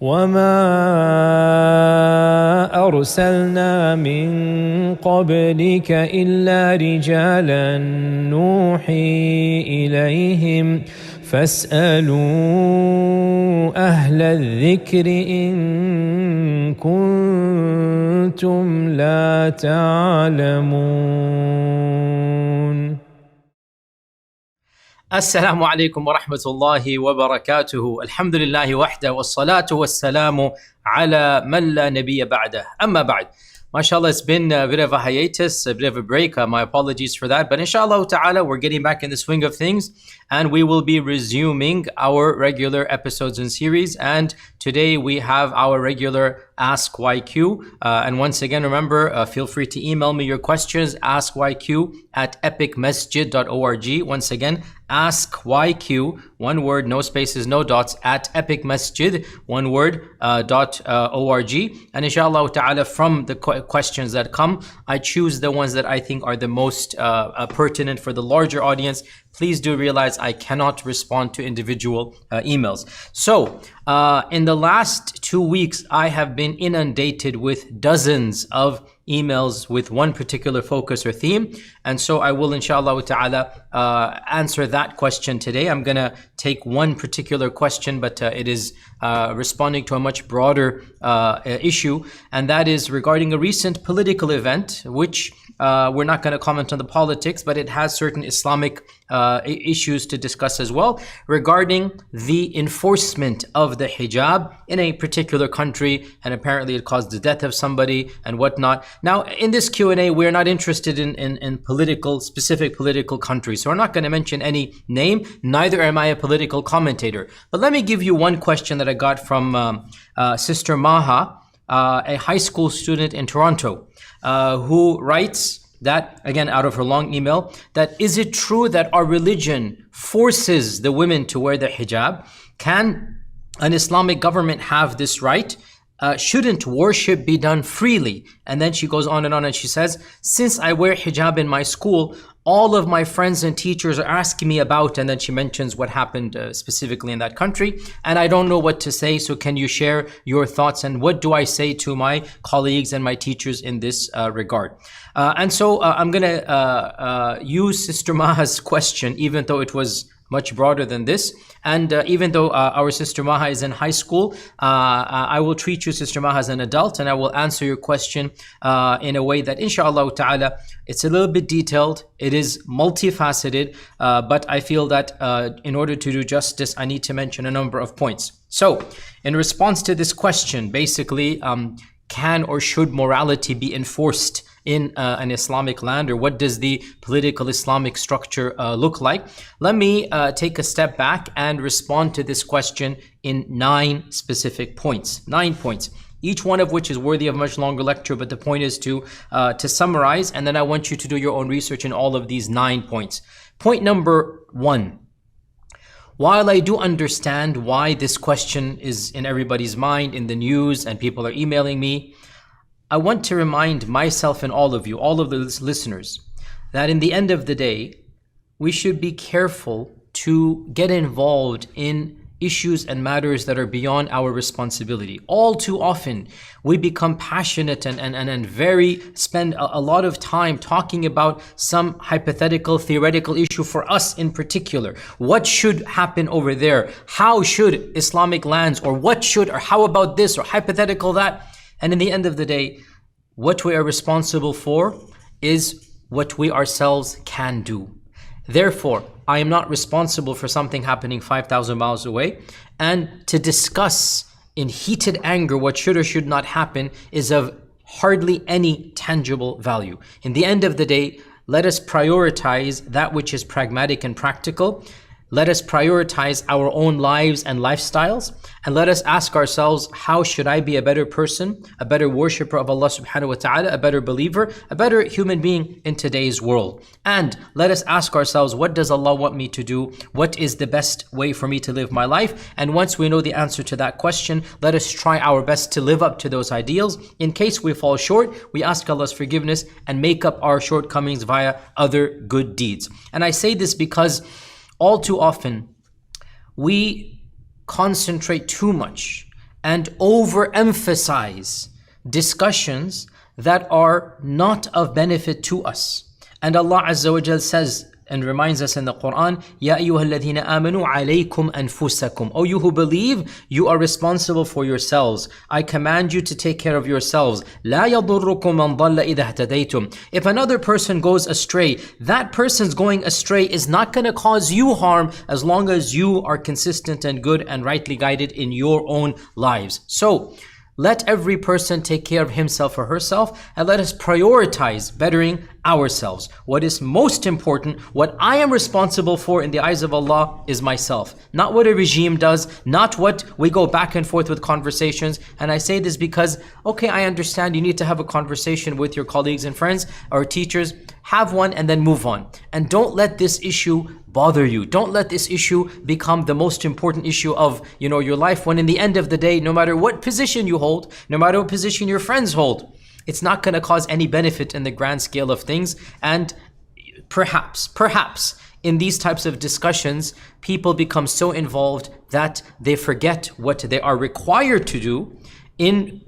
وما أرسلنا من قبلك إلا رجالا نوحي إليهم فاسألوا أهل الذكر إن كنتم لا تعلمون. السلام عليكم ورحمة الله وبركاته. الحمد لله وحده والصلاة والسلام على من لا نبي بعده. أما بعد. MashaAllah, it's been a bit of a hiatus, a bit of a break. My apologies for that. But inshallah ta'ala, we're getting back in the swing of things and we will be resuming our regular episodes and series. And today we have our regular Ask YQ. And once again, remember, feel free to email me your questions, askyq@epicmasjid.org. Once again, askyq, one word, no spaces, no dots, @epicmasjid, one word, .org. And inshallah ta'ala, from the questions that come, I choose the ones that I think are the most pertinent for the larger audience. Please do realize I cannot respond to individual emails. So, in the last 2 weeks, I have been inundated with dozens of emails with one particular focus or theme. And so I will, inshallah ta'ala, answer that question today. I'm going to take one particular question, but it is responding to a much broader issue. And that is regarding a recent political event, which we're not going to comment on the politics, but it has certain Islamic issues to discuss as well regarding the enforcement of the hijab in a particular country, and apparently it caused the death of somebody and whatnot. Now, in this Q&A, we're not interested in specific political countries, so we're not going to mention any name, neither am I a political commentator. But let me give you one question that I got from Sister Maha, a high school student in Toronto, who writes that, again, out of her long email, that is it true that our religion forces the women to wear the hijab? Can an Islamic government have this right? Shouldn't worship be done freely? And then she goes on and she says, since I wear hijab in my school, all of my friends and teachers are asking me about, and then she mentions what happened specifically in that country, and I don't know what to say, so can you share your thoughts, and what do I say to my colleagues and my teachers in this regard? And so I'm going to use Sister Maha's question, even though it was much broader than this. And even though our Sister Maha is in high school, I will treat you, Sister Maha, as an adult, and I will answer your question in a way that, inshallah ta'ala, it's a little bit detailed, it is multifaceted, but I feel that in order to do justice, I need to mention a number of points. So, in response to this question, basically, can or should morality be enforced in an Islamic land, or what does the political Islamic structure look like? Let me take a step back and respond to this question in 9 specific points. 9 points, each one of which is worthy of a much longer lecture, but the point is to summarize, and then I want you to do your own research in all of these 9 points. Point number 1. While I do understand why this question is in everybody's mind, in the news, and people are emailing me, I want to remind myself and all of you, all of the listeners, that in the end of the day, we should be careful to get involved in issues and matters that are beyond our responsibility. All too often, we become passionate and spend a lot of time talking about some hypothetical, theoretical issue for us in particular. What should happen over there? How should Islamic lands, or what should, or how about this, or hypothetical that? And in the end of the day, what we are responsible for is what we ourselves can do. Therefore, I am not responsible for something happening 5,000 miles away. And to discuss in heated anger what should or should not happen is of hardly any tangible value. In the end of the day, let us prioritize that which is pragmatic and practical. Let us prioritize our own lives and lifestyles, and let us ask ourselves, how should I be a better person, a better worshipper of Allah subhanahu wa ta'ala, a better believer, a better human being in today's world? And let us ask ourselves, what does Allah want me to do? What is the best way for me to live my life? And once we know the answer to that question, let us try our best to live up to those ideals. In case we fall short, we ask Allah's forgiveness and make up our shortcomings via other good deeds. And I say this because all too often, we concentrate too much and overemphasize discussions that are not of benefit to us. And Allah Azza wa Jal says and reminds us in the Quran, Ya ayyuhalladhina amanu alaykum anfusakum. O you who believe, you are responsible for yourselves. I command you to take care of yourselves. La yadurrukum man dhalla idha ihtadaytum. If another person goes astray, that person's going astray is not going to cause you harm as long as you are consistent and good and rightly guided in your own lives. So, let every person take care of himself or herself, and let us prioritize bettering ourselves. What is most important, what I am responsible for in the eyes of Allah is myself. Not what a regime does, not what we go back and forth with conversations. And I say this because, okay, I understand you need to have a conversation with your colleagues and friends or teachers. Have one and then move on. And don't let this issue bother you. Don't let this issue become the most important issue of your life, when in the end of the day, no matter what position you hold, no matter what position your friends hold, it's not going to cause any benefit in the grand scale of things. And perhaps in these types of discussions, people become so involved that they forget what they are required to do and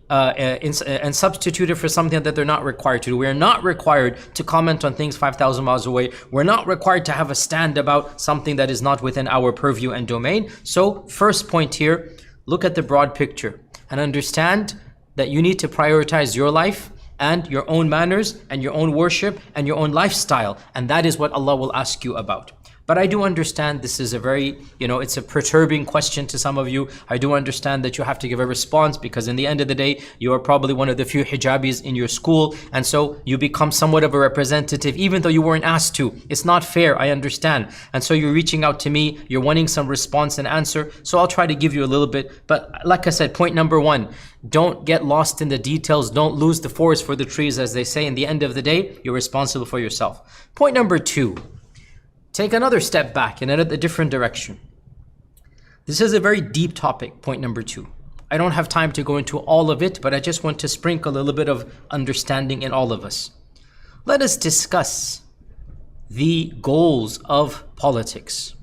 substitute it for something that they're not required to do. We are not required to comment on things 5,000 miles away. We're not required to have a stand about something that is not within our purview and domain. So first point here, look at the broad picture and understand that you need to prioritize your life and your own manners and your own worship and your own lifestyle. And that is what Allah will ask you about. But I do understand this is a very, it's a perturbing question to some of you. I do understand that you have to give a response because in the end of the day, you are probably one of the few hijabis in your school. And so you become somewhat of a representative, even though you weren't asked to. It's not fair, I understand. And so you're reaching out to me, you're wanting some response and answer. So I'll try to give you a little bit. But like I said, point number one, don't get lost in the details. Don't lose the forest for the trees, as they say. In the end of the day, you're responsible for yourself. Point number two, take another step back in a different direction. This is a very deep topic, point number two. I don't have time to go into all of it, but I just want to sprinkle a little bit of understanding in all of us. Let us discuss the goals of politics,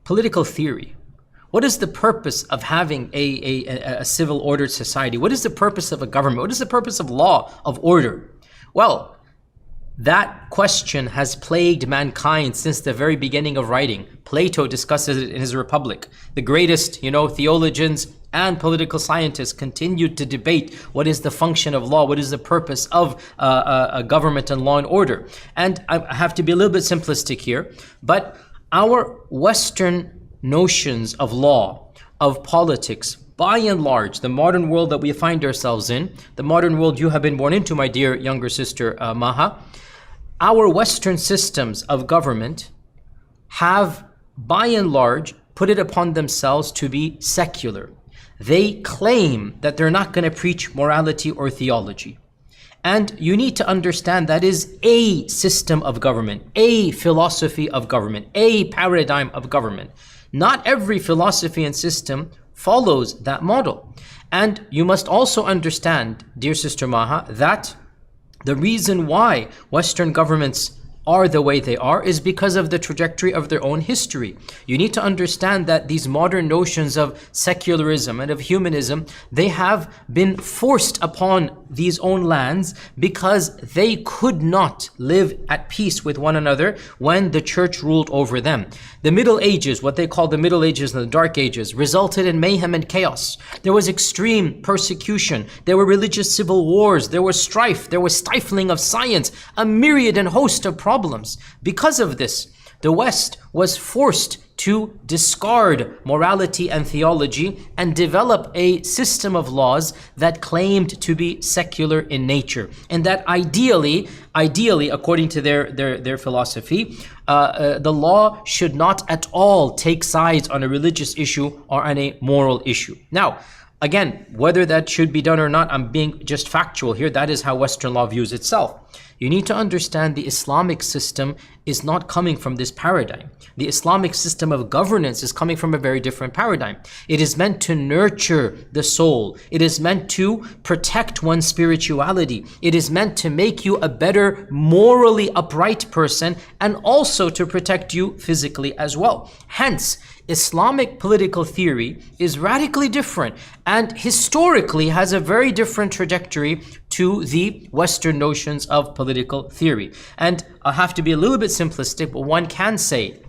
political theory. What is the purpose of having a civil ordered society? What is the purpose of a government? What is the purpose of law, of order? Well, that question has plagued mankind since the very beginning of writing. Plato discusses it in his Republic. The greatest, theologians and political scientists continued to debate what is the function of law, what is the purpose of a government and law and order. And I have to be a little bit simplistic here, but our Western notions of law, of politics, by and large, the modern world that we find ourselves in, the modern world you have been born into, my dear younger sister Maha, our Western systems of government have, by and large, put it upon themselves to be secular. They claim that they're not going to preach morality or theology. And you need to understand that is a system of government, a philosophy of government, a paradigm of government. Not every philosophy and system follows that model. And you must also understand, dear Sister Maha, that the reason why Western governments are the way they are is because of the trajectory of their own history. You need to understand that these modern notions of secularism and of humanism, they have been forced upon these own lands because they could not live at peace with one another when the church ruled over them. The Middle Ages, what they call the Middle Ages and the Dark Ages, resulted in mayhem and chaos. There was extreme persecution. There were religious civil wars. There was strife. There was stifling of science. A myriad and host of problems. Because of this, the West was forced to discard morality and theology and develop a system of laws that claimed to be secular in nature, and that ideally, according to their philosophy, the law should not at all take sides on a religious issue or on a moral issue. Now, again, whether that should be done or not, I'm being just factual here. That is how Western law views itself. You need to understand the Islamic system is not coming from this paradigm. The Islamic system of governance is coming from a very different paradigm. It is meant to nurture the soul. It is meant to protect one's spirituality. It is meant to make you a better, morally upright person, and also to protect you physically as well. Hence, Islamic political theory is radically different and historically has a very different trajectory to the Western notions of political theory. And I'll have to be a little bit simplistic, but one can say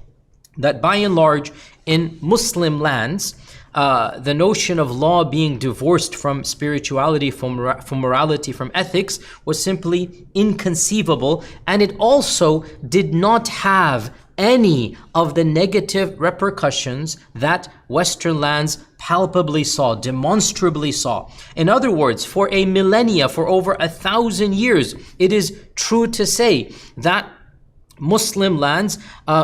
that by and large in Muslim lands, the notion of law being divorced from spirituality, from morality, from ethics was simply inconceivable, and it also did not have any of the negative repercussions that Western lands palpably saw, demonstrably saw. In other words, for a millennia, for over 1,000 years, it is true to say that Muslim lands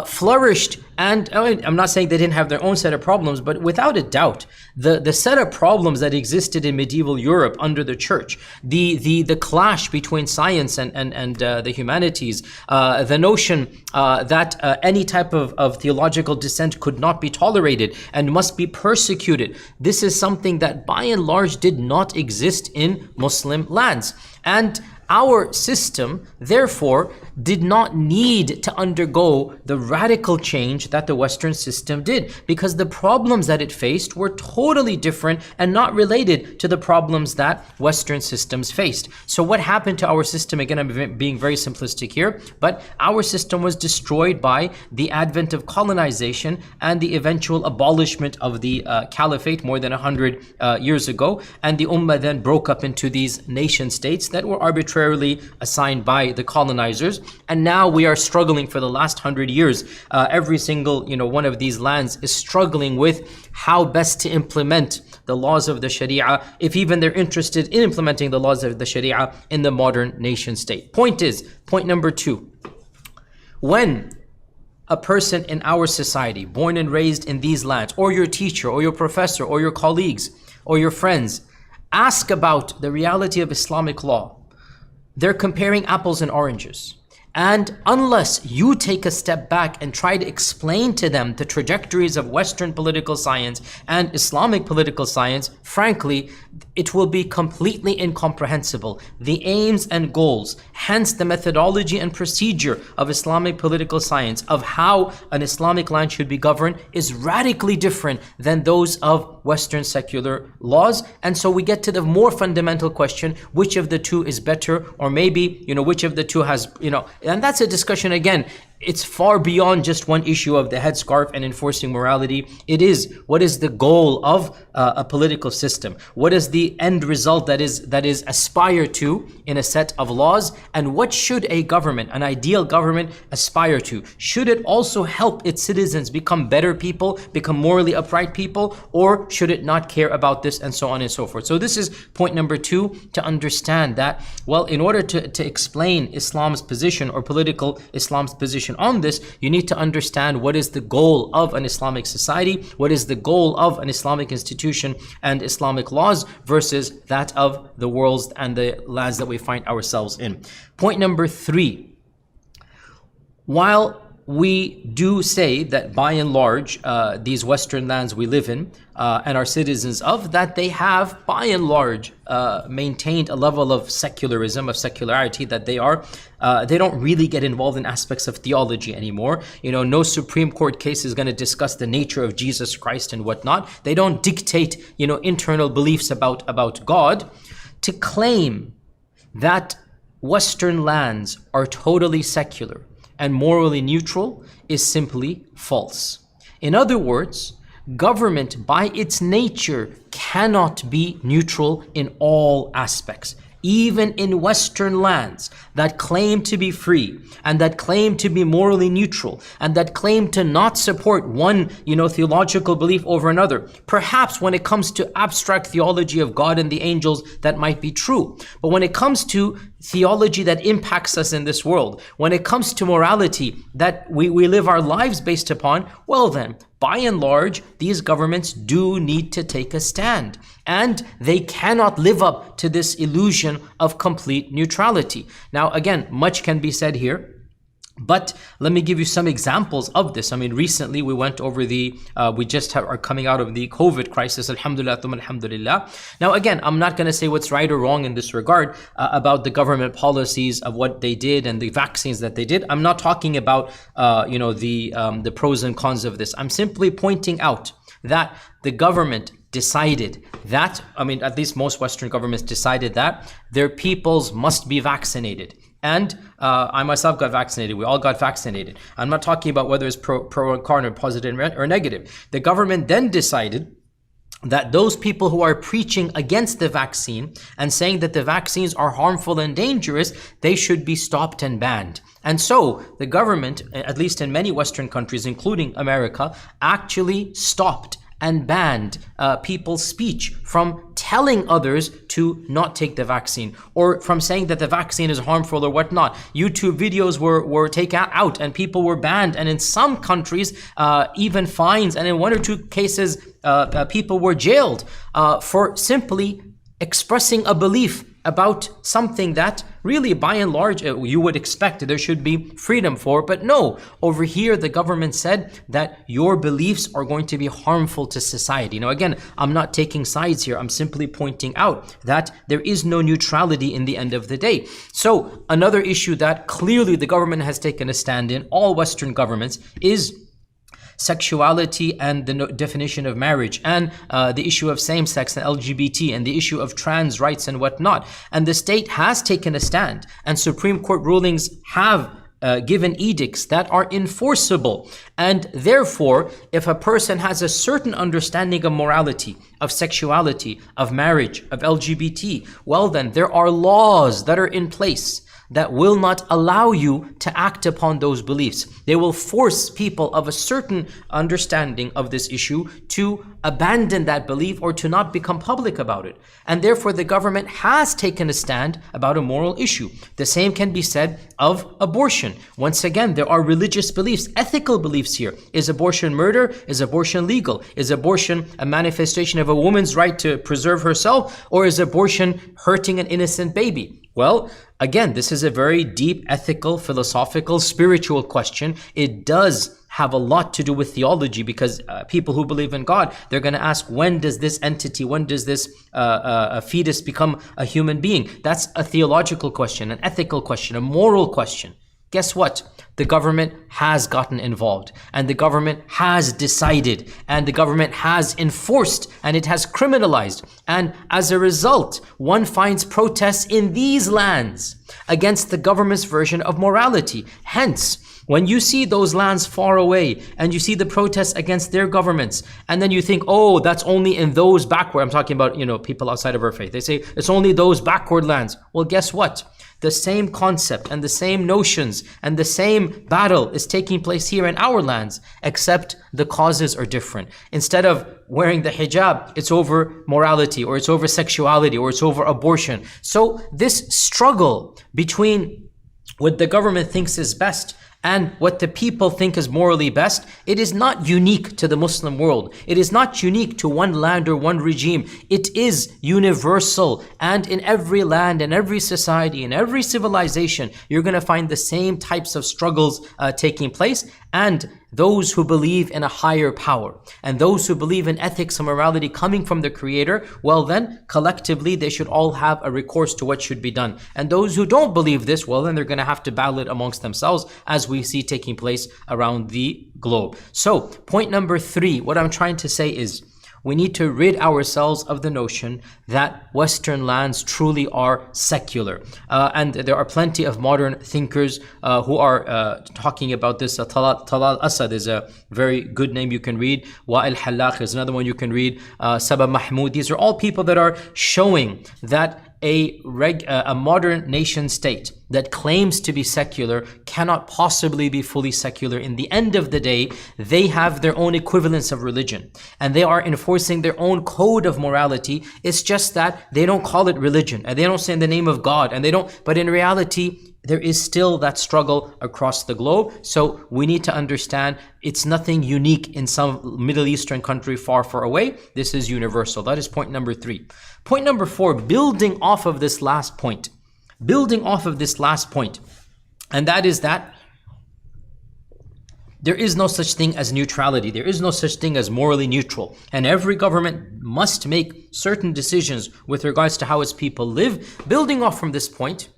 flourished, and I'm not saying they didn't have their own set of problems, but without a doubt, the set of problems that existed in medieval Europe under the church, the clash between science and the humanities, the notion that any type of theological dissent could not be tolerated and must be persecuted, this is something that by and large did not exist in Muslim lands. And our system, therefore, did not need to undergo the radical change that the Western system did, because the problems that it faced were totally different and not related to the problems that Western systems faced. So what happened to our system? Again, I'm being very simplistic here, but our system was destroyed by the advent of colonization and the eventual abolishment of the caliphate more than 100 years ago. And the Ummah then broke up into these nation states that were arbitrarily assigned by the colonizers, and now we are struggling for the last 100 years. Every single one of these lands is struggling with how best to implement the laws of the Sharia, if even they're interested in implementing the laws of the Sharia in the modern nation state. Point number 2, when a person in our society, born and raised in these lands, or your teacher, or your professor, or your colleagues, or your friends, ask about the reality of Islamic law, they're comparing apples and oranges. And unless you take a step back and try to explain to them the trajectories of Western political science and Islamic political science, frankly, it will be completely incomprehensible. The aims and goals, hence the methodology and procedure of Islamic political science, of how an Islamic land should be governed, is radically different than those of Western secular laws. And so we get to the more fundamental question, which of the two is better, or maybe, which of the two has, and that's a discussion again. It's far beyond just one issue of the headscarf and enforcing morality. It is, what is the goal of a political system? What is the end result that is aspired to in a set of laws? And what should a government, an ideal government, aspire to? Should it also help its citizens become better people, become morally upright people, or should it not care about this, and so on and so forth? So this is point number 2, to understand that, well, in order to explain Islam's position, or political Islam's position on this, you need to understand what is the goal of an Islamic society, what is the goal of an Islamic institution and Islamic laws versus that of the worlds and the lands that we find ourselves in. Point number 3, while we do say that by and large, these Western lands we live in and are citizens of, that they have by and large maintained a level of secularism, of secularity, that they don't really get involved in aspects of theology anymore. No Supreme Court case is going to discuss the nature of Jesus Christ and whatnot. They don't dictate, internal beliefs about God. To claim that Western lands are totally secular and morally neutral is simply false. In other words, government by its nature cannot be neutral in all aspects. Even in Western lands that claim to be free and that claim to be morally neutral and that claim to not support one, theological belief over another. Perhaps when it comes to abstract theology of God and the angels, that might be true. But when it comes to theology that impacts us in this world, when it comes to morality that we live our lives based upon, well then, by and large, these governments do need to take a stand, and they cannot live up to this illusion of complete neutrality. Now, again, much can be said here. But let me give you some examples of this. I mean, recently we went over are coming out of the COVID crisis, alhamdulillah, thumma alhamdulillah. Now again, I'm not going to say what's right or wrong in this regard about the government policies of what they did and the vaccines that they did. I'm not talking about, the pros and cons of this. I'm simply pointing out that the government decided that, at least most Western governments decided that their peoples must be vaccinated. And I myself got vaccinated. We all got vaccinated. I'm not talking about whether it's pro or con or positive or negative. The government then decided that those people who are preaching against the vaccine and saying that the vaccines are harmful and dangerous, they should be stopped and banned. And so the government, at least in many Western countries, including America, actually stopped and banned people's speech from telling others to not take the vaccine, or from saying that the vaccine is harmful or whatnot. YouTube videos were taken out and people were banned, and in some countries even fines, and in one or two cases people were jailed for simply expressing a belief about something that really, by and large, you would expect there should be freedom for. But no, over here the government said that your beliefs are going to be harmful to society. Now again, I'm not taking sides here. I'm simply pointing out that there is no neutrality in the end of the day. So another issue that clearly the government has taken a stand in, all Western governments, is sexuality and the definition of marriage, and the issue of same-sex and LGBT, and the issue of trans rights and whatnot. And the state has taken a stand, and Supreme Court rulings have given edicts that are enforceable. And therefore, if a person has a certain understanding of morality, of sexuality, of marriage, of LGBT, well then, there are laws that are in place that will not allow you to act upon those beliefs. They will force people of a certain understanding of this issue to abandon that belief or to not become public about it. And therefore the government has taken a stand about a moral issue. The same can be said of abortion. Once again, there are religious beliefs, ethical beliefs here. Is abortion murder? Is abortion legal? Is abortion a manifestation of a woman's right to preserve herself? Or is abortion hurting an innocent baby? Well, again, this is a very deep ethical, philosophical, spiritual question. It does have a lot to do with theology, because people who believe in God, they're going to ask, when does this entity, when does this a fetus become a human being? That's a theological question, an ethical question, a moral question. Guess what? The government has gotten involved, and the government has decided, and the government has enforced, and it has criminalized. And as a result, one finds protests in these lands against the government's version of morality. Hence, when you see those lands far away and you see the protests against their governments, and then you think, oh, that's only in those backward, I'm talking about, people outside of our faith. They say it's only those backward lands. Well, guess what? The same concept and the same notions and the same battle is taking place here in our lands, except the causes are different. Instead of wearing the hijab, it's over morality, or it's over sexuality, or it's over abortion. So this struggle between what the government thinks is best and what the people think is morally best, it is not unique to the Muslim world. It is not unique to one land or one regime. It is universal. And in every land, in every society, in every civilization, you're going to find the same types of struggles taking place. And those who believe in a higher power, and those who believe in ethics and morality coming from the Creator, well then, collectively, they should all have a recourse to what should be done. And those who don't believe this, well then, they're going to have to battle it amongst themselves, as we see taking place around the globe. So, point number 3, what I'm trying to say is, we need to rid ourselves of the notion that Western lands truly are secular. And there are plenty of modern thinkers who are talking about this. Talal Asad is a very good name you can read. Wa'il Halaq is another one you can read. Sabah Mahmoud. These are all people that are showing that a modern nation state that claims to be secular cannot possibly be fully secular. In the end of the day, they have their own equivalence of religion, and they are enforcing their own code of morality. It's just that they don't call it religion, and they don't say in the name of God, and they don't, but in reality, there is still that struggle across the globe. So we need to understand it's nothing unique in some Middle Eastern country far, far away. This is universal. That is point number 3. Point number 4, building off of this last point, and that is that There is no such thing as neutrality. There is no such thing as morally neutral. And every government must make certain decisions with regards to how its people live. Building off from this point,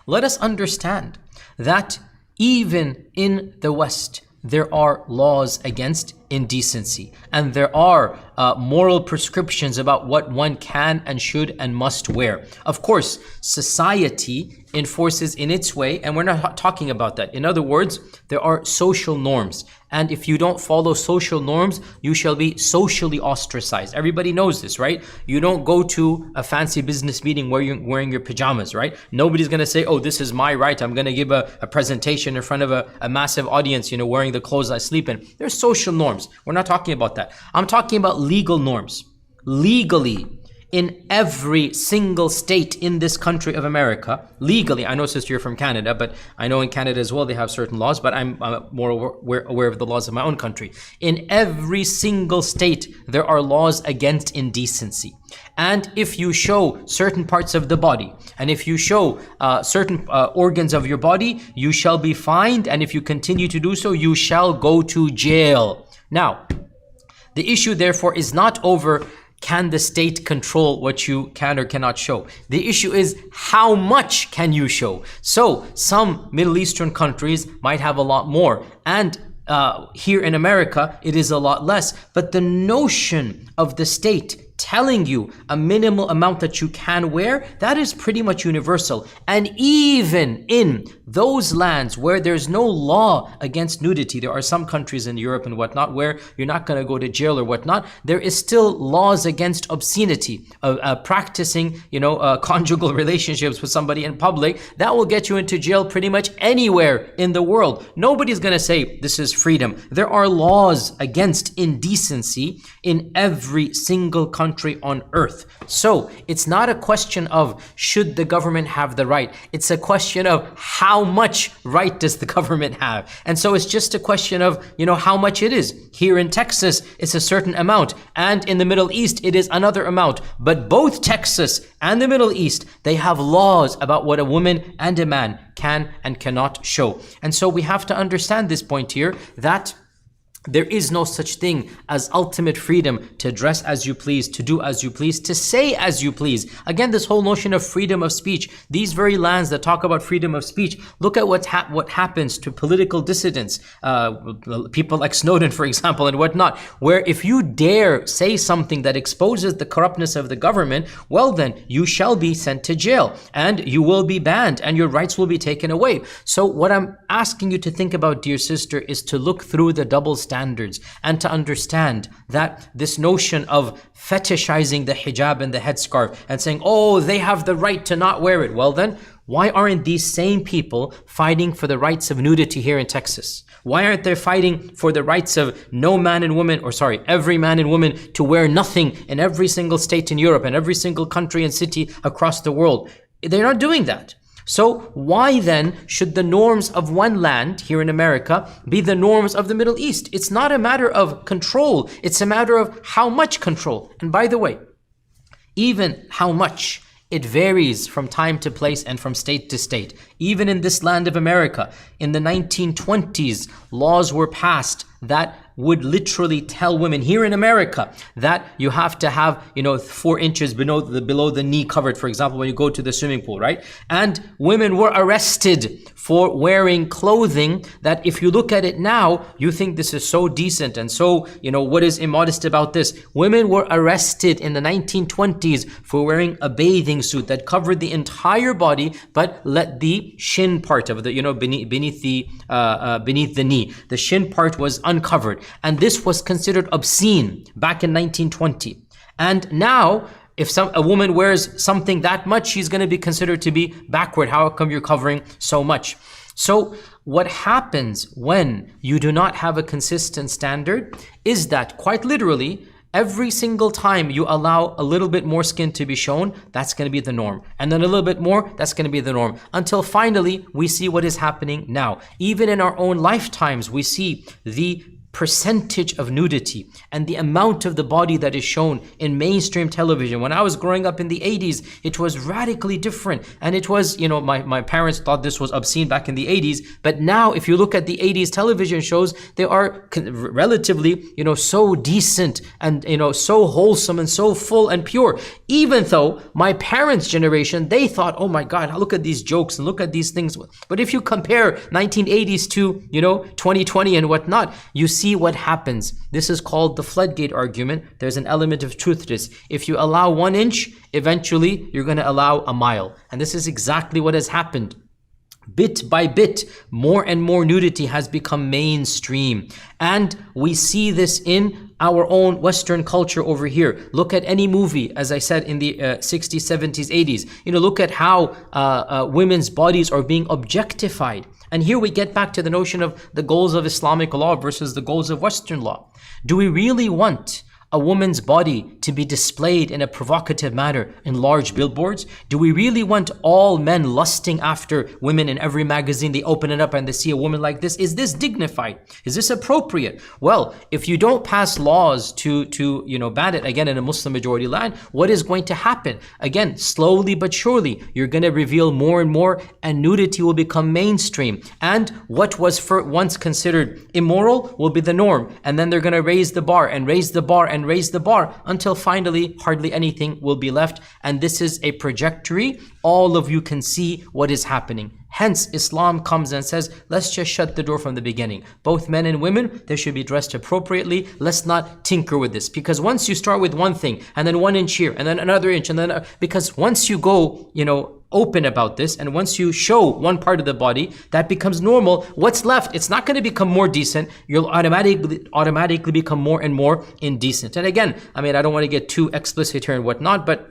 let us understand that even in the West, there are laws against indecency, and there are moral prescriptions about what one can and should and must wear. Of course, society enforces in its way, and we're not talking about that. In other words, there are social norms, and if you don't follow social norms, you shall be socially ostracized. Everybody knows this, right? You don't go to a fancy business meeting where you're wearing your pajamas, right? Nobody's gonna say, oh, this is my right, I'm gonna give a presentation in front of a massive audience, wearing the clothes I sleep in. There's social norms. We're not talking about that. I'm talking about legal norms. Legally, in every single state in this country of America, legally, I know, sister, you're from Canada, but I know in Canada as well they have certain laws, but I'm more aware of the laws of my own country. In every single state, there are laws against indecency. And if you show certain parts of the body, and if you show certain organs of your body, you shall be fined, and if you continue to do so, you shall go to jail. Now, the issue therefore is not over can the state control what you can or cannot show. The issue is how much can you show. So some Middle Eastern countries might have a lot more, and here in America it is a lot less. But the notion of the state telling you a minimal amount that you can wear, that is pretty much universal. And even in those lands where there's no law against nudity, there are some countries in Europe and whatnot where you're not going to go to jail or whatnot, there is still laws against obscenity, practicing, conjugal relationships with somebody in public. That will get you into jail pretty much anywhere in the world. Nobody's going to say this is freedom. There are laws against indecency in every single country on earth. So it's not a question of should the government have the right. It's a question of how much right does the government have. And so it's just a question of, how much it is. Here in Texas, it's a certain amount. And in the Middle East, it is another amount. But both Texas and the Middle East, they have laws about what a woman and a man can and cannot show. And so we have to understand this point here, that there is no such thing as ultimate freedom to dress as you please, to do as you please, to say as you please. Again, this whole notion of freedom of speech, these very lands that talk about freedom of speech, look at what happens to political dissidents, people like Snowden, for example, and whatnot, where if you dare say something that exposes the corruptness of the government, well then, you shall be sent to jail, and you will be banned, and your rights will be taken away. So what I'm asking you to think about, dear sister, is to look through the double standards and to understand that this notion of fetishizing the hijab and the headscarf and saying, oh, they have the right to not wear it. Well then, why aren't these same people fighting for the rights of nudity here in Texas? Why aren't they fighting for the rights of every man and woman to wear nothing in every single state in Europe and every single country and city across the world? They're not doing that. So why then should the norms of one land here in America be the norms of the Middle East? It's not a matter of control. It's a matter of how much control. And by the way, even how much, it varies from time to place and from state to state. Even in this land of America, in the 1920s, laws were passed that would literally tell women here in America that you have to have, 4 inches below the knee covered, for example, when you go to the swimming pool, right? And women were arrested for wearing clothing that if you look at it now, you think this is so decent and so, what is immodest about this? Women were arrested in the 1920s for wearing a bathing suit that covered the entire body, but let the shin part of the, beneath the knee. The shin part was uncovered. And this was considered obscene back in 1920. And now, if a woman wears something that much, she's going to be considered to be backward. How come you're covering so much? So what happens when you do not have a consistent standard is that, quite literally, every single time you allow a little bit more skin to be shown, that's going to be the norm. And then a little bit more, that's going to be the norm. Until finally, we see what is happening now. Even in our own lifetimes, we see the percentage of nudity and the amount of the body that is shown in mainstream television. When I was growing up in the 80s, it was radically different. And it was, my parents thought this was obscene back in the 80s. But now, if you look at the 80s television shows, they are relatively, so decent and, so wholesome and so full and pure. Even though my parents' generation, they thought, oh my God, look at these jokes and look at these things. But if you compare 1980s to, 2020 and whatnot, you see what happens. This is called the Floodgate Argument. There's an element of truth to this. If you allow 1 inch, eventually you're going to allow a mile. And this is exactly what has happened. Bit by bit, more and more nudity has become mainstream. And we see this in our own Western culture over here. Look at any movie, as I said, in the 60s, 70s, 80s. Look at how women's bodies are being objectified. And here we get back to the notion of the goals of Islamic law versus the goals of Western law. Do we really want a woman's body to be displayed in a provocative manner in large billboards? Do we really want all men lusting after women in every magazine? They open it up and they see a woman like this. Is this dignified? Is this appropriate? Well, if you don't pass laws to ban it, again, in a Muslim majority land, what is going to happen? Again, slowly but surely, you're going to reveal more and more, and nudity will become mainstream. And what was once considered immoral will be the norm. And then they're going to raise the bar and raise the bar and raise the bar until finally hardly anything will be left. And this is a trajectory. All of you can see what is happening. Hence, Islam comes and says, let's just shut the door from the beginning. Both men and women, they should be dressed appropriately. Let's not tinker with this. Because once you start with one thing, and then 1 inch here, and then another inch, and then, because once you go, open about this, and once you show one part of the body, that becomes normal. What's left, it's not going to become more decent. You'll automatically become more and more indecent. And again, I don't want to get too explicit here and whatnot, but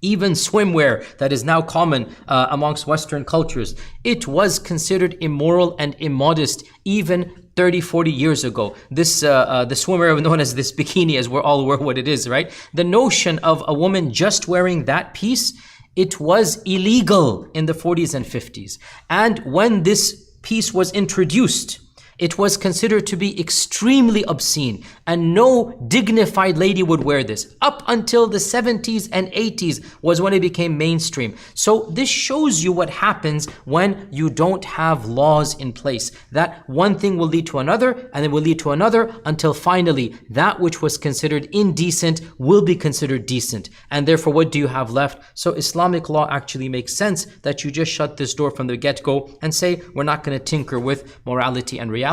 even swimwear that is now common amongst Western cultures, it was considered immoral and immodest even 30, 40 years ago. This the swimwear known as this bikini, as we're all aware what it is, right? The notion of a woman just wearing that piece, it was illegal in the 40s and 50s. And when this piece was introduced, it was considered to be extremely obscene, and no dignified lady would wear this. Up until the 70s and 80s was when it became mainstream. So this shows you what happens when you don't have laws in place. That one thing will lead to another, and it will lead to another, until finally that which was considered indecent will be considered decent. And therefore, what do you have left? So Islamic law actually makes sense that you just shut this door from the get-go and say, we're not going to tinker with morality and reality,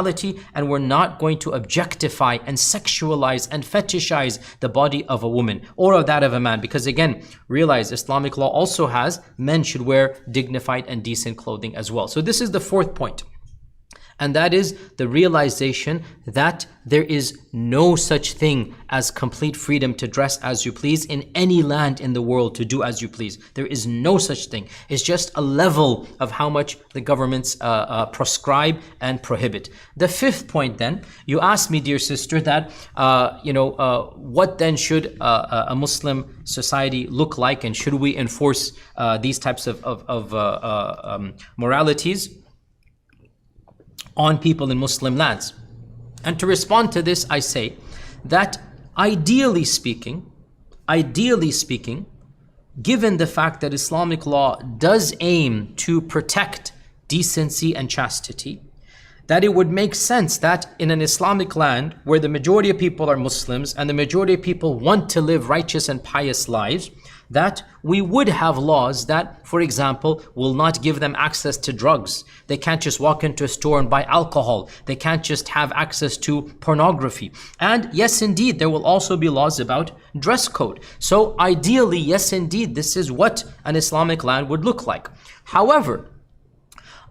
and we're not going to objectify and sexualize and fetishize the body of a woman or of that of a man. Because again, realize Islamic law also has men should wear dignified and decent clothing as well. So this is the fourth point. And that is the realization that there is no such thing as complete freedom to dress as you please in any land in the world, to do as you please. There is no such thing. It's just a level of how much the governments prescribe and prohibit. The fifth point then, you asked me, dear sister, that, what then should a Muslim society look like, and should we enforce these types of moralities on people in Muslim lands? And to respond to this, I say that ideally speaking, given the fact that Islamic law does aim to protect decency and chastity, that it would make sense that in an Islamic land where the majority of people are Muslims and the majority of people want to live righteous and pious lives, that we would have laws that, for example, will not give them access to drugs. They can't just walk into a store and buy alcohol. They can't just have access to pornography. And yes, indeed, there will also be laws about dress code. So ideally, yes, indeed, this is what an Islamic land would look like. However,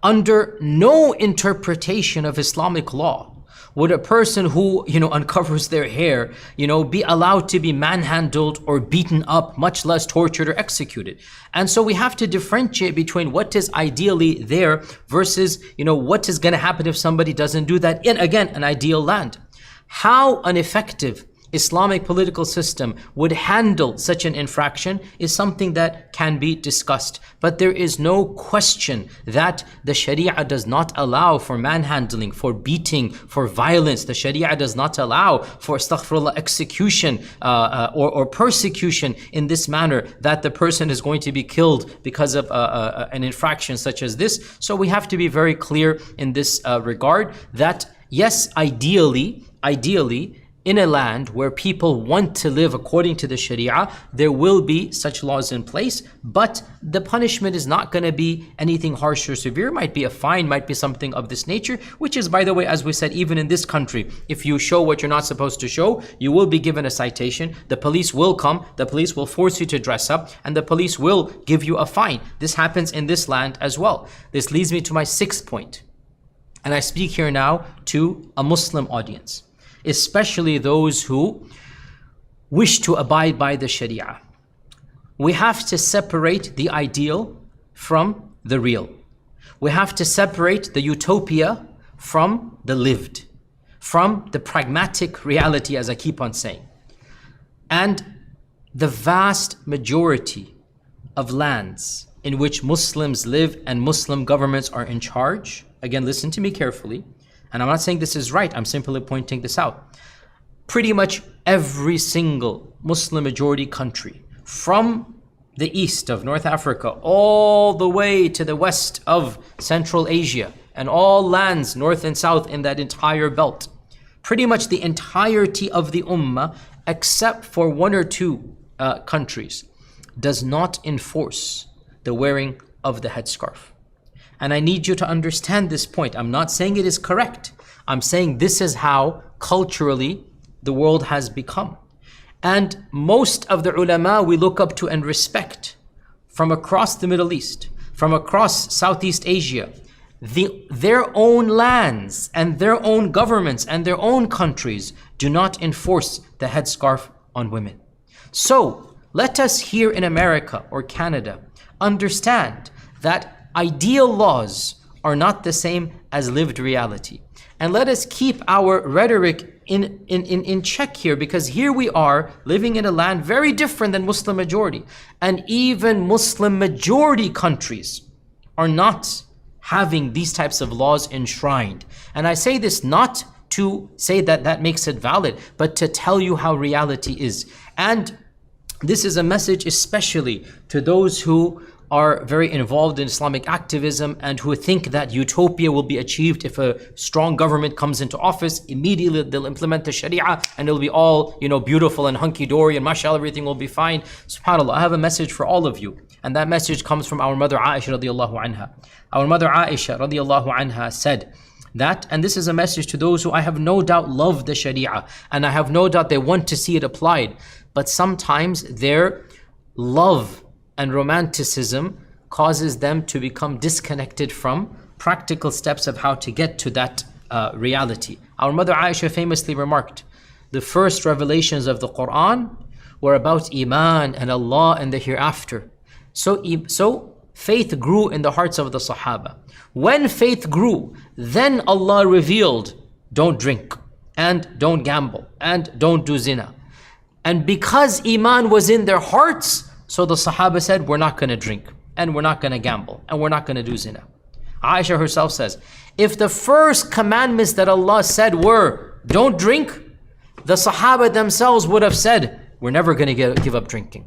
under no interpretation of Islamic law would a person who, uncovers their hair, be allowed to be manhandled or beaten up, much less tortured or executed. And so we have to differentiate between what is ideally there versus, what is going to happen if somebody doesn't do that in, again, an ideal land. How ineffective Islamic political system would handle such an infraction is something that can be discussed. But there is no question that the Sharia does not allow for manhandling, for beating, for violence. The Sharia does not allow for astaghfirullah execution or persecution in this manner, that the person is going to be killed because of an infraction such as this. So we have to be very clear in this regard that yes, ideally, in a land where people want to live according to the Sharia, there will be such laws in place, but the punishment is not going to be anything harsh or severe. It might be a fine, might be something of this nature, which is, by the way, as we said, even in this country, if you show what you're not supposed to show, you will be given a citation. The police will come, the police will force you to dress up, and the police will give you a fine. This happens in this land as well. This leads me to my sixth point. And I speak here now to a Muslim audience, especially those who wish to abide by the Sharia. We have to separate the ideal from the real. We have to separate the utopia from the lived, from the pragmatic reality, as I keep on saying. And the vast majority of lands in which Muslims live and Muslim governments are in charge, again, listen to me carefully, and I'm not saying this is right, I'm simply pointing this out. Pretty much every single Muslim majority country, from the east of North Africa all the way to the west of Central Asia, and all lands north and south in that entire belt, pretty much the entirety of the ummah, except for one or two countries, does not enforce the wearing of the headscarf. And I need you to understand this point. I'm not saying it is correct. I'm saying this is how culturally the world has become. And most of the ulama we look up to and respect from across the Middle East, from across Southeast Asia, their own lands and their own governments and their own countries do not enforce the headscarf on women. So let us here in America or Canada understand that ideal laws are not the same as lived reality. And let us keep our rhetoric in check here, because here we are living in a land very different than Muslim majority. And even Muslim majority countries are not having these types of laws enshrined. And I say this not to say that that makes it valid, but to tell you how reality is. And this is a message especially to those who are very involved in Islamic activism and who think that utopia will be achieved if a strong government comes into office. Immediately they'll implement the Sharia and it'll be all, beautiful and hunky-dory and mashallah, everything will be fine. SubhanAllah, I have a message for all of you. And that message comes from our mother Aisha radiallahu anha. Our mother Aisha radiallahu anha said that, and this is a message to those who I have no doubt love the Sharia and I have no doubt they want to see it applied, but sometimes their love and romanticism causes them to become disconnected from practical steps of how to get to that reality. Our mother Aisha famously remarked, the first revelations of the Quran were about Iman and Allah and the hereafter. So faith grew in the hearts of the Sahaba. When faith grew, then Allah revealed, don't drink and don't gamble and don't do zina. And because Iman was in their hearts, so the Sahaba said, we're not going to drink, and we're not going to gamble, and we're not going to do zina. Aisha herself says, if the first commandments that Allah said were, don't drink, the Sahaba themselves would have said, we're never going to give up drinking.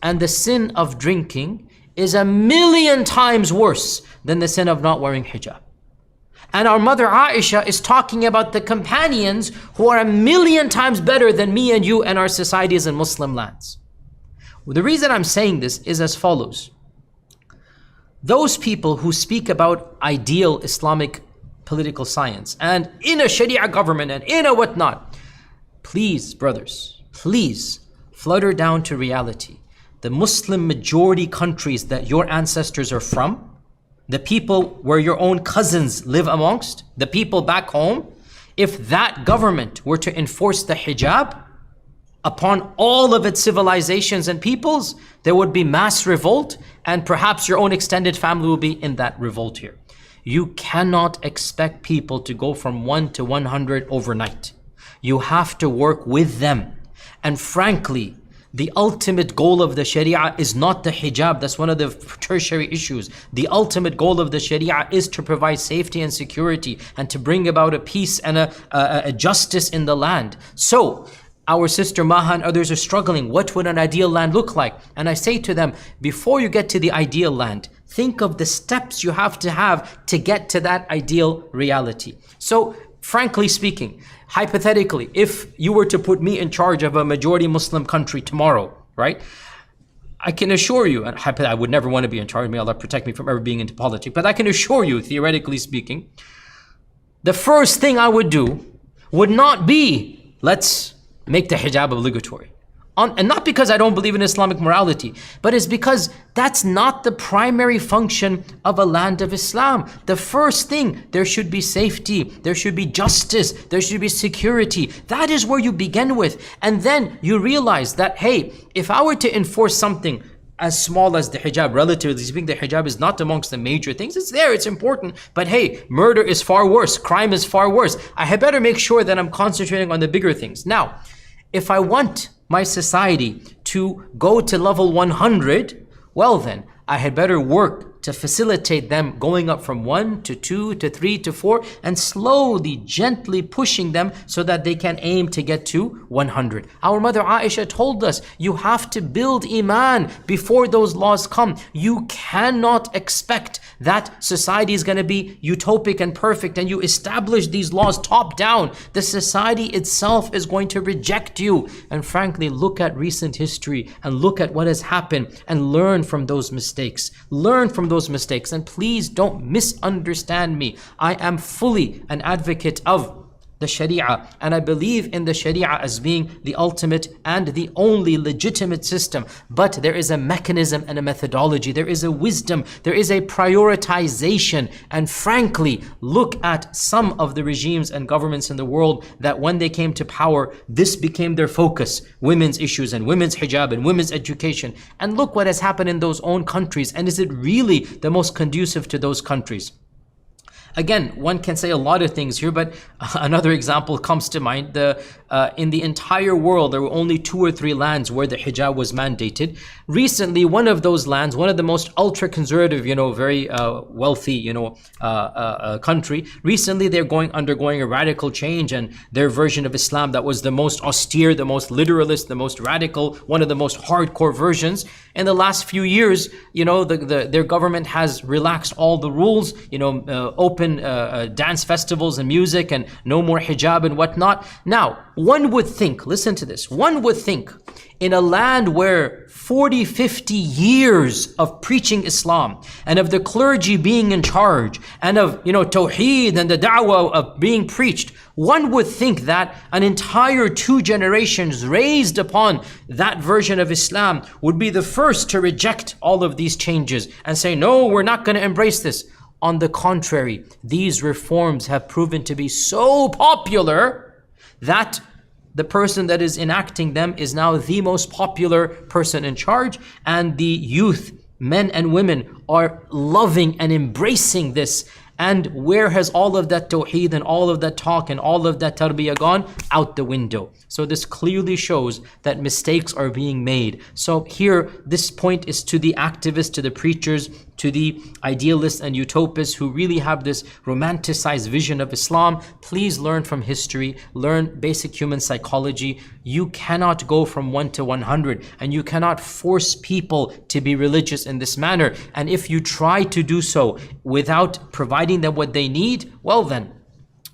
And the sin of drinking is 1,000,000 times worse than the sin of not wearing hijab. And our mother Aisha is talking about the companions who are 1,000,000 times better than me and you and our societies in Muslim lands. The reason I'm saying this is as follows. Those people who speak about ideal Islamic political science and in a Sharia government and in a whatnot, please, brothers, please flutter down to reality. The Muslim majority countries that your ancestors are from, the people where your own cousins live amongst, the people back home, if that government were to enforce the hijab upon all of its civilizations and peoples, there would be mass revolt, and perhaps your own extended family will be in that revolt here. You cannot expect people to go from 1 to 100 overnight. You have to work with them. And frankly, the ultimate goal of the Sharia is not the hijab. That's one of the tertiary issues. The ultimate goal of the Sharia is to provide safety and security and to bring about a peace and a justice in the land. So, our sister Maha and others are struggling. What would an ideal land look like? And I say to them, before you get to the ideal land, think of the steps you have to get to that ideal reality. So, frankly speaking, hypothetically, if you were to put me in charge of a majority Muslim country tomorrow, right? I can assure you, and I would never want to be in charge, may Allah protect me from ever being into politics, but I can assure you, theoretically speaking, the first thing I would do would not be, let's make the hijab obligatory. And not because I don't believe in Islamic morality, but it's because that's not the primary function of a land of Islam. The first thing, there should be safety, there should be justice, there should be security. That is where you begin with. And then you realize that, hey, if I were to enforce something as small as the hijab, relatively speaking, the hijab is not amongst the major things. It's there, it's important. But hey, murder is far worse, crime is far worse. I had better make sure that I'm concentrating on the bigger things. Now, if I want my society to go to level 100, well then, I had better work to facilitate them going up from 1 to 2 to 3 to 4 and slowly, gently pushing them so that they can aim to get to 100. Our mother Aisha told us, you have to build iman before those laws come. You cannot expect that society is going to be utopic and perfect and you establish these laws top down. The society itself is going to reject you. And frankly, look at recent history and look at what has happened and learn from those mistakes. Learn from those mistakes, and please don't misunderstand me. I am fully an advocate of the Sharia, and I believe in the Sharia as being the ultimate and the only legitimate system. But there is a mechanism and a methodology. There is a wisdom. There is a prioritization. And frankly, look at some of the regimes and governments in the world that when they came to power, this became their focus. Women's issues and women's hijab and women's education. And look what has happened in those own countries. And is it really the most conducive to those countries? Again, one can say a lot of things here, but another example comes to mind. In the entire world, there were only 2 or 3 lands where the hijab was mandated. Recently, one of those lands, one of the most ultra-conservative, very wealthy, country, recently they're undergoing a radical change, and their version of Islam that was the most austere, the most literalist, the most radical, one of the most hardcore versions. In the last few years, their government has relaxed all the rules, open dance festivals and music and no more hijab and whatnot. Now, one would think, listen to this, one would think in a land where 40, 50 years of preaching Islam and of the clergy being in charge and of, tawheed and the da'wah of being preached, one would think that an entire 2 generations raised upon that version of Islam would be the first to reject all of these changes and say, no, we're not going to embrace this. On the contrary, these reforms have proven to be so popular that the person that is enacting them is now the most popular person in charge, and the youth, men and women, are loving and embracing this. And where has all of that tawheed and all of that talk and all of that tarbiyah gone? Out the window. So this clearly shows that mistakes are being made. So here, this point is to the activists, to the preachers, to the idealists and utopists who really have this romanticized vision of Islam. Please learn from history, learn basic human psychology. You cannot go from 1 to 100, and you cannot force people to be religious in this manner. And if you try to do so without providing them what they need, well then,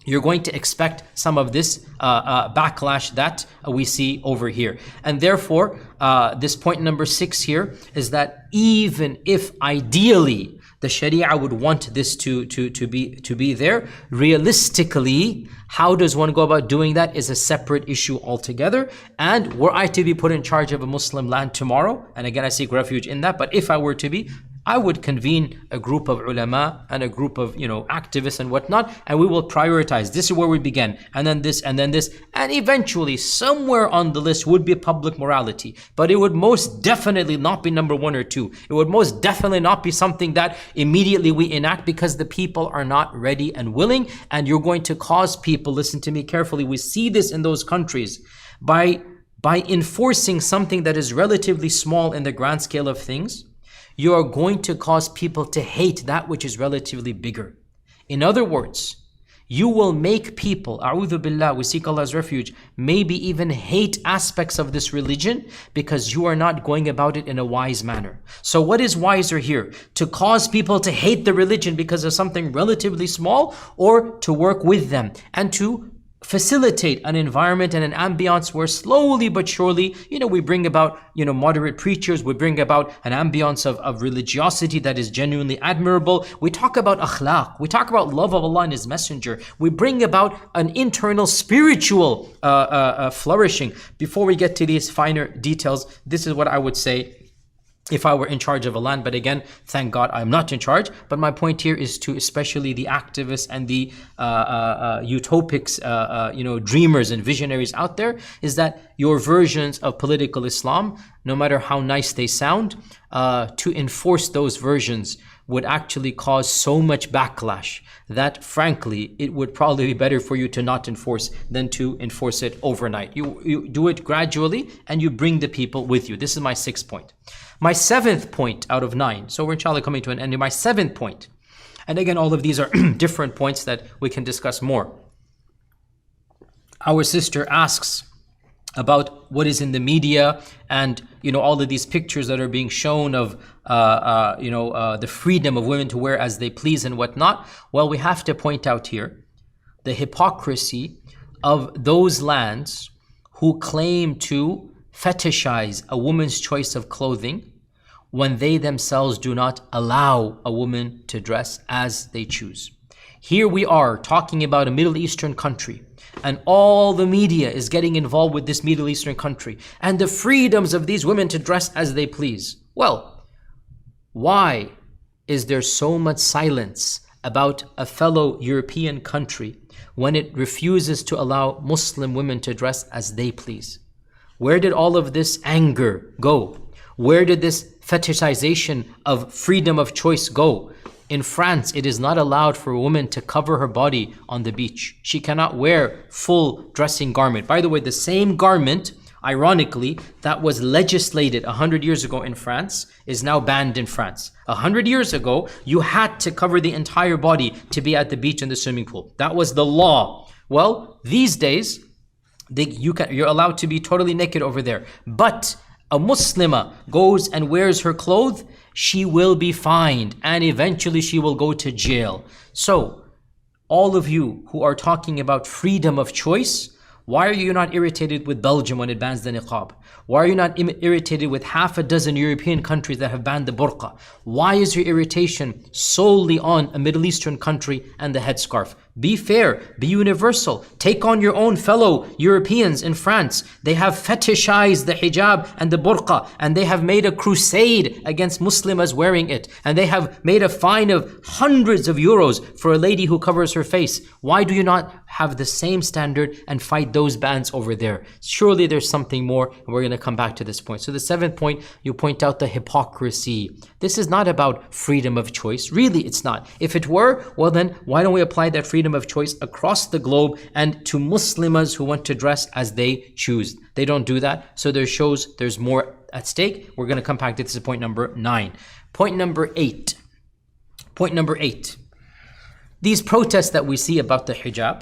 you're going to expect some of this backlash that we see over here. And therefore, this point number 6 here is that even if ideally the Sharia would want this to be there, realistically, how does one go about doing that is a separate issue altogether. And were I to be put in charge of a Muslim land tomorrow, and again I seek refuge in that, but if I were to be, I would convene a group of ulama and a group of, activists and whatnot, and we will prioritize. This is where we begin, and then this, and then this, and eventually somewhere on the list would be public morality. But it would most definitely not be number 1 or 2. It would most definitely not be something that immediately we enact, because the people are not ready and willing, and you're going to cause people, listen to me carefully, we see this in those countries, by by enforcing something that is relatively small in the grand scale of things, you are going to cause people to hate that which is relatively bigger. In other words, you will make people, a'udhu billah, we seek Allah's refuge, maybe even hate aspects of this religion because you are not going about it in a wise manner. So what is wiser here? To cause people to hate the religion because of something relatively small, or to work with them and to facilitate an environment and an ambience where slowly but surely, we bring about, moderate preachers, we bring about an ambience of religiosity that is genuinely admirable. We talk about akhlaq, we talk about love of Allah and His Messenger. We bring about an internal spiritual flourishing. Before we get to these finer details, this is what I would say if I were in charge of a land. But again, thank God I'm not in charge. But my point here is to especially the activists and the utopics, dreamers and visionaries out there, is that your versions of political Islam, no matter how nice they sound, to enforce those versions would actually cause so much backlash that frankly, it would probably be better for you to not enforce than to enforce it overnight. You do it gradually and you bring the people with you. This is my 6th point. My 7th point out of 9, so we're inshallah coming to an end. My 7th point, and again, all of these are different points that we can discuss more. Our sister asks about what is in the media and all of these pictures that are being shown of the freedom of women to wear as they please and whatnot. Well, we have to point out here the hypocrisy of those lands who claim to fetishize a woman's choice of clothing when they themselves do not allow a woman to dress as they choose. Here we are talking about a Middle Eastern country, and all the media is getting involved with this Middle Eastern country and the freedoms of these women to dress as they please. Well, why is there so much silence about a fellow European country when it refuses to allow Muslim women to dress as they please? Where did all of this anger go? Where did this fetishization of freedom of choice go? In France, it is not allowed for a woman to cover her body on the beach. She cannot wear full dressing garment. By the way, the same garment, ironically, that was legislated 100 years ago in France is now banned in France. 100 years ago, you had to cover the entire body to be at the beach and the swimming pool. That was the law. Well, these days, you're allowed to be totally naked over there. But a Muslimah goes and wears her clothes, she will be fined and eventually she will go to jail. So, all of you who are talking about freedom of choice, why are you not irritated with Belgium when it bans the niqab? Why are you not irritated with half a dozen European countries that have banned the burqa? Why is your irritation solely on a Middle Eastern country and the headscarf? Be fair, be universal. Take on your own fellow Europeans in France. They have fetishized the hijab and the burqa, and they have made a crusade against Muslims wearing it. And they have made a fine of hundreds of euros for a lady who covers her face. Why do you not have the same standard and fight those bans over there? Surely there's something more, and we're going to come back to this point. So the 7th point, you point out the hypocrisy. This is not about freedom of choice. Really, it's not. If it were, well then, why don't we apply that freedom of choice across the globe and to Muslims who want to dress as they choose? They don't do that. So there shows there's more at stake. We're going to come back to this. Is point number 9. Point number 8. Point number 8. These protests that we see about the hijab,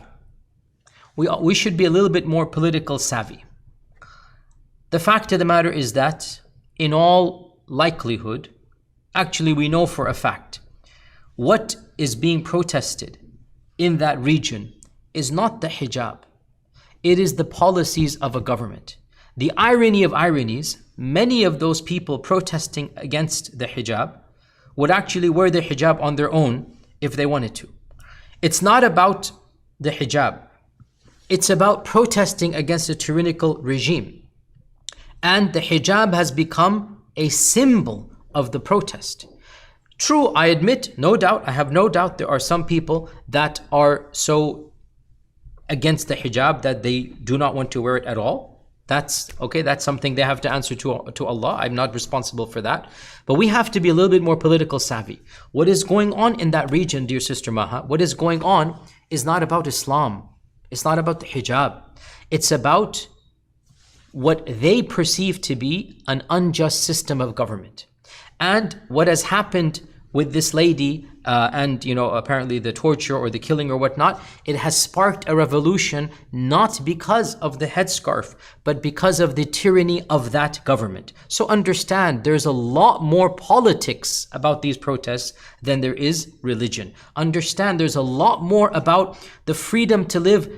we should be a little bit more political savvy. The fact of the matter is that in all likelihood, actually we know for a fact, what is being protested in that region is not the hijab. It is the policies of a government. The irony of ironies, many of those people protesting against the hijab would actually wear the hijab on their own if they wanted to. It's not about the hijab. It's about protesting against a tyrannical regime. And the hijab has become a symbol of the protest. True, I admit, no doubt, I have no doubt there are some people that are so against the hijab that they do not want to wear it at all. That's okay, that's something they have to answer to Allah. I'm not responsible for that. But we have to be a little bit more political savvy. What is going on in that region, dear sister Maha, what is going on is not about Islam. It's not about the hijab. It's about what they perceive to be an unjust system of government. And what has happened with this lady and apparently the torture or the killing or whatnot, it has sparked a revolution not because of the headscarf, but because of the tyranny of that government. So understand, there's a lot more politics about these protests than there is religion. Understand, there's a lot more about the freedom to live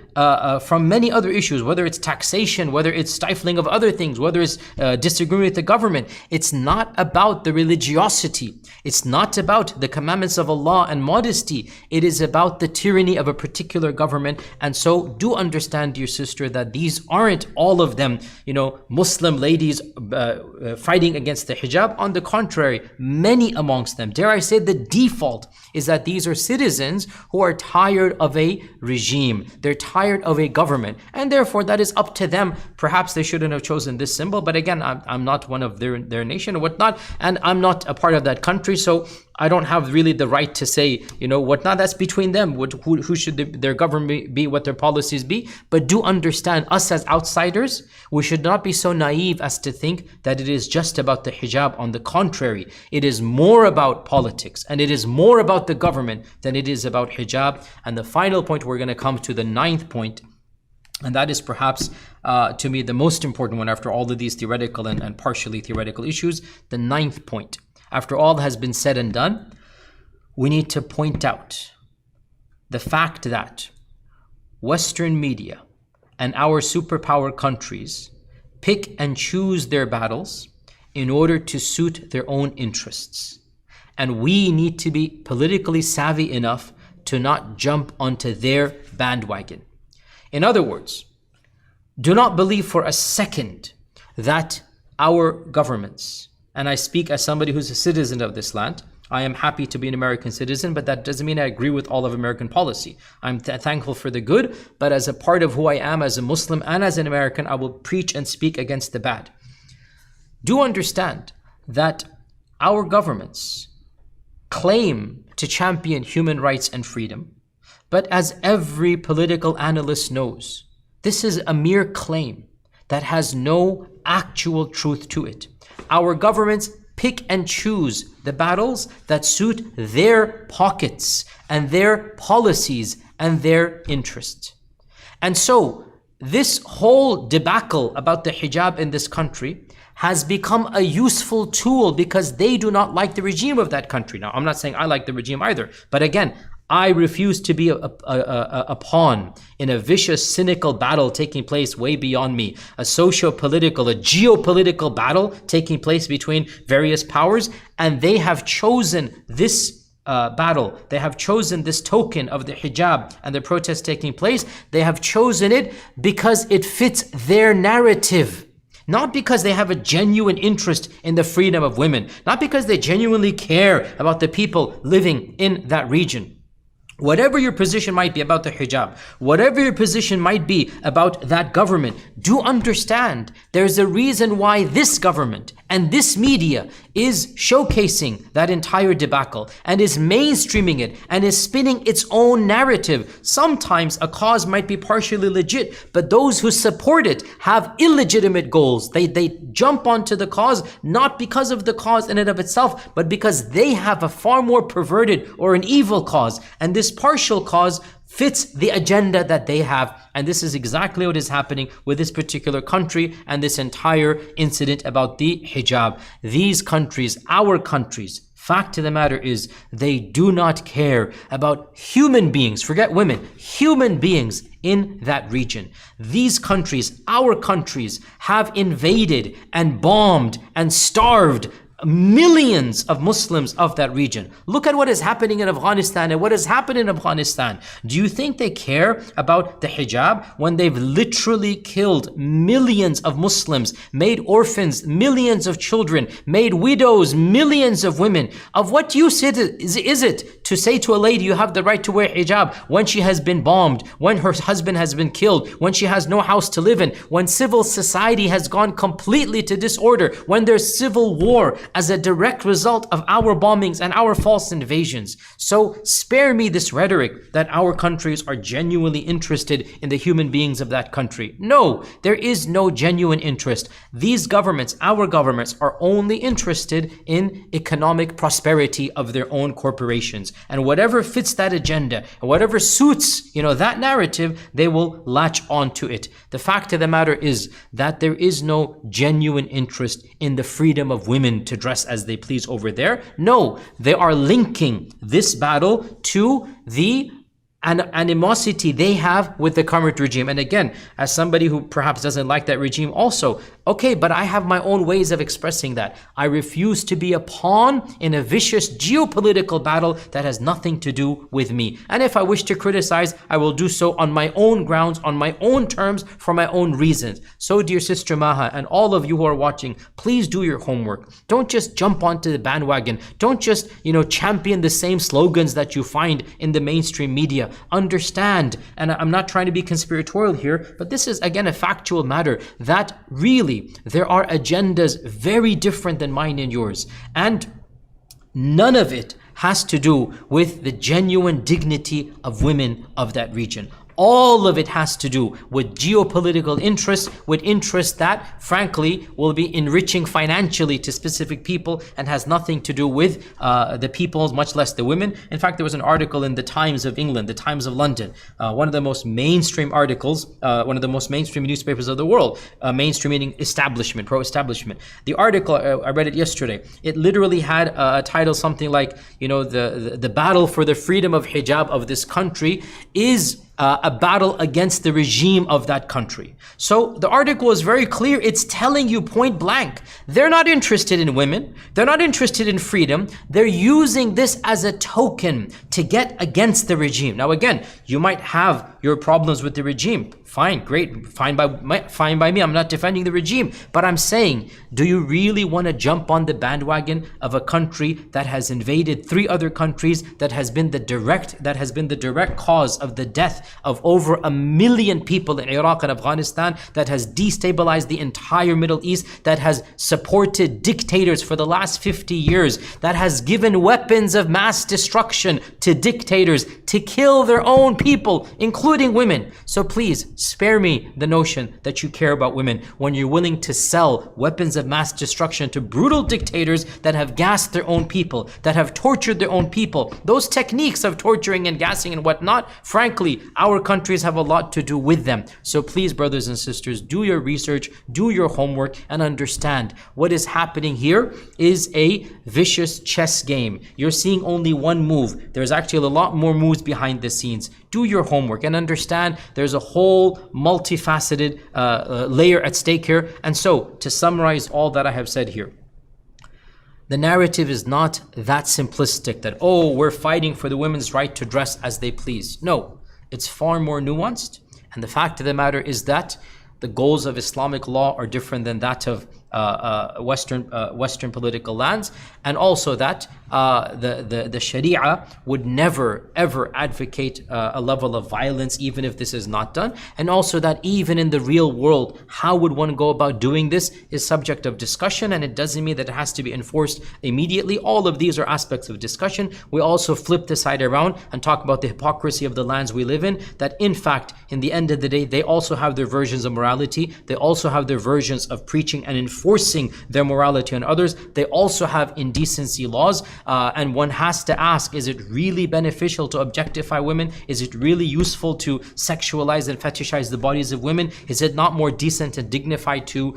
from many other issues, whether it's taxation, whether it's stifling of other things, whether it's disagreeing with the government. It's not about the religiosity. It's not about the commandments of Allah and modesty. It is about the tyranny of a particular government. And so do understand, dear sister, that these aren't all of them, Muslim ladies fighting against the hijab. On the contrary, many amongst them, dare I say, the default is that these are citizens who are tired of a regime. They're tired of a government. And therefore, that is up to them. Perhaps they shouldn't have chosen this symbol. But again, I'm not one of their nation or whatnot. And I'm not a part of that country. So I don't have really the right to say, whatnot. That's between them. Who should their government be, what their policies be. But do understand, us as outsiders, we should not be so naive as to think that it is just about the hijab. On the contrary, it is more about politics and it is more about the government than it is about hijab. And the final point, we're going to come to the 9th point, and that is perhaps to me the most important one after all of these theoretical and partially theoretical issues. The 9th point, after all has been said and done, we need to point out the fact that Western media and our superpower countries pick and choose their battles in order to suit their own interests. And we need to be politically savvy enough to not jump onto their bandwagon. In other words, do not believe for a second that our governments, and I speak as somebody who's a citizen of this land, I am happy to be an American citizen, but that doesn't mean I agree with all of American policy. I'm thankful for the good, but as a part of who I am as a Muslim and as an American, I will preach and speak against the bad. Do understand that our governments claim to champion human rights and freedom, but as every political analyst knows, this is a mere claim that has no actual truth to it. Our governments pick and choose the battles that suit their pockets and their policies and their interests. And so this whole debacle about the hijab in this country has become a useful tool because they do not like the regime of that country. Now, I'm not saying I like the regime either, but again, I refuse to be a pawn in a vicious, cynical battle taking place way beyond me. A socio-political, a geopolitical battle taking place between various powers. And they have chosen this battle. They have chosen this token of the hijab and the protest taking place. They have chosen it because it fits their narrative. Not because they have a genuine interest in the freedom of women. Not because they genuinely care about the people living in that region. Whatever your position might be about the hijab, whatever your position might be about that government, do understand there's a reason why this government and this media is showcasing that entire debacle and is mainstreaming it and is spinning its own narrative. Sometimes a cause might be partially legit, but those who support it have illegitimate goals. They jump onto the cause not because of the cause in and of itself, but because they have a far more perverted or an evil cause. And this partial cause fits the agenda that they have. And this is exactly what is happening with this particular country and this entire incident about the hijab. These countries, our countries, fact of the matter is they do not care about human beings, forget women, human beings in that region. These countries, our countries, have invaded and bombed and starved millions of Muslims of that region. Look at what is happening in Afghanistan and what has happened in Afghanistan. Do you think they care about the hijab when they've literally killed millions of Muslims, made orphans, millions of children, made widows, millions of women? Of what use is it to say to a lady, you have the right to wear hijab when she has been bombed, when her husband has been killed, when she has no house to live in, when civil society has gone completely to disorder, when there's civil war as a direct result of our bombings and our false invasions. So spare me this rhetoric that our countries are genuinely interested in the human beings of that country. No, there is no genuine interest. These governments, our governments, are only interested in economic prosperity of their own corporations. And whatever fits that agenda, and whatever suits, that narrative, they will latch on to it. The fact of the matter is that there is no genuine interest in the freedom of women to dress as they please over there. No, they are linking this battle to the animosity they have with the current regime. And again, as somebody who perhaps doesn't like that regime also, okay, but I have my own ways of expressing that. I refuse to be a pawn in a vicious geopolitical battle that has nothing to do with me. And if I wish to criticize, I will do so on my own grounds, on my own terms, for my own reasons. So dear Sister Maha and all of you who are watching, please do your homework. Don't just jump onto the bandwagon. Don't just, champion the same slogans that you find in the mainstream media. Understand, and I'm not trying to be conspiratorial here, but this is again a factual matter, that really there are agendas very different than mine and yours, and none of it has to do with the genuine dignity of women of that region. All of it has to do with geopolitical interests, with interests that, frankly, will be enriching financially to specific people and has nothing to do with the people, much less the women. In fact, there was an article in the Times of England, the Times of London, one of the most mainstream articles, one of the most mainstream newspapers of the world, mainstream meaning establishment, pro-establishment. The article, I read it yesterday, it literally had a title something like, the battle for the freedom of hijab of this country is a battle against the regime of that country. So the article is very clear. It's telling you point blank, they're not interested in women. They're not interested in freedom. They're using this as a token to get against the regime. Now again, you might have your problems with the regime. Fine, great, fine by me. I'm not defending the regime, but I'm saying, do you really want to jump on the bandwagon of a country that has invaded 3 other countries, that has been the direct cause of the death of over 1 million people in Iraq and Afghanistan, that has destabilized the entire Middle East, that has supported dictators for the last 50 years, that has given weapons of mass destruction to dictators to kill their own people, including women. So please, spare me the notion that you care about women when you're willing to sell weapons of mass destruction to brutal dictators that have gassed their own people, that have tortured their own people. Those techniques of torturing and gassing and whatnot, frankly, our countries have a lot to do with them. So please, brothers and sisters, do your research, do your homework, and understand what is happening here is a vicious chess game. You're seeing only one move. There's actually a lot more moves behind the scenes. Do your homework and understand there's a whole multifaceted layer at stake here. And so, to summarize all that I have said here, the narrative is not that simplistic that, oh, we're fighting for the women's right to dress as they please. No, it's far more nuanced. And the fact of the matter is that the goals of Islamic law are different than that of Western political lands, and also that the Sharia would never ever advocate a level of violence, even if this is not done, and also that even in the real world, how would one go about doing this is subject of discussion, and it doesn't mean that it has to be enforced immediately. All of these are aspects of discussion. We also flip the side around and talk about the hypocrisy of the lands we live in, that in fact, in the end of the day, they also have their versions of morality. They also have their versions of preaching and enforcing their morality on others. They also have indecency laws, and one has to ask, is it really beneficial to objectify women? Is it really useful to sexualize and fetishize the bodies of women? Is it not more decent and dignified to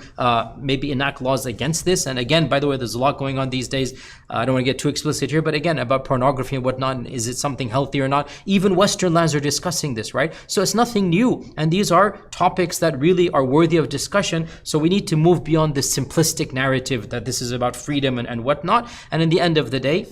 maybe enact laws against this? And again, by the way, there's a lot going on these days. I don't want to get too explicit here, but again, about pornography and whatnot, is it something healthy or not? Even Western lands are discussing this, right? So it's nothing new, and these are topics that really are worthy of discussion. So we need to move beyond the simplistic narrative that this is about freedom and whatnot. And in the end of the day,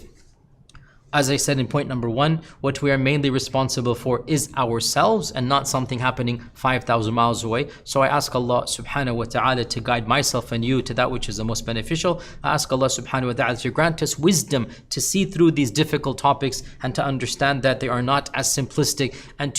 As I said in point number 1, what we are mainly responsible for is ourselves and not something happening 5,000 miles away. So I ask Allah subhanahu wa ta'ala to guide myself and you to that which is the most beneficial. I ask Allah subhanahu wa ta'ala to grant us wisdom to see through these difficult topics and to understand that they are not as simplistic. And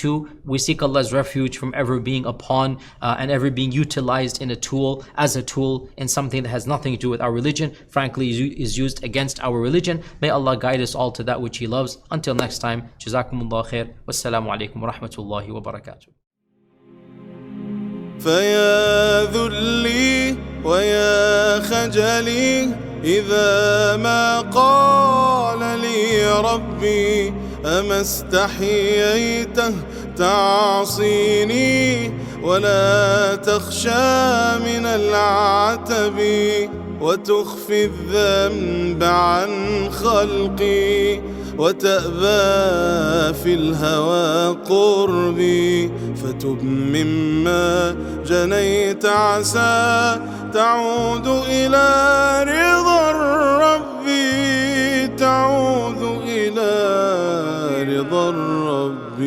we seek Allah's refuge from ever being a pawn and ever being utilized in a tool, as a tool in something that has nothing to do with our religion, frankly is used against our religion. May Allah guide us all to that which He loves. Until next time, Jazakumullah khair. Wassalamu alaikum wa rahmatullahi wa barakatuh. فيا ذلي ويا خجلي إذا ما قال لي ربي أما استحييته تعصيني ولا تخشى من العتب وتخفي الذنب عن خلقي وتأبى في الهوى قربي فتب مما جنيت عسى تعود إلى رضا الرب تعود إلى رضا الرب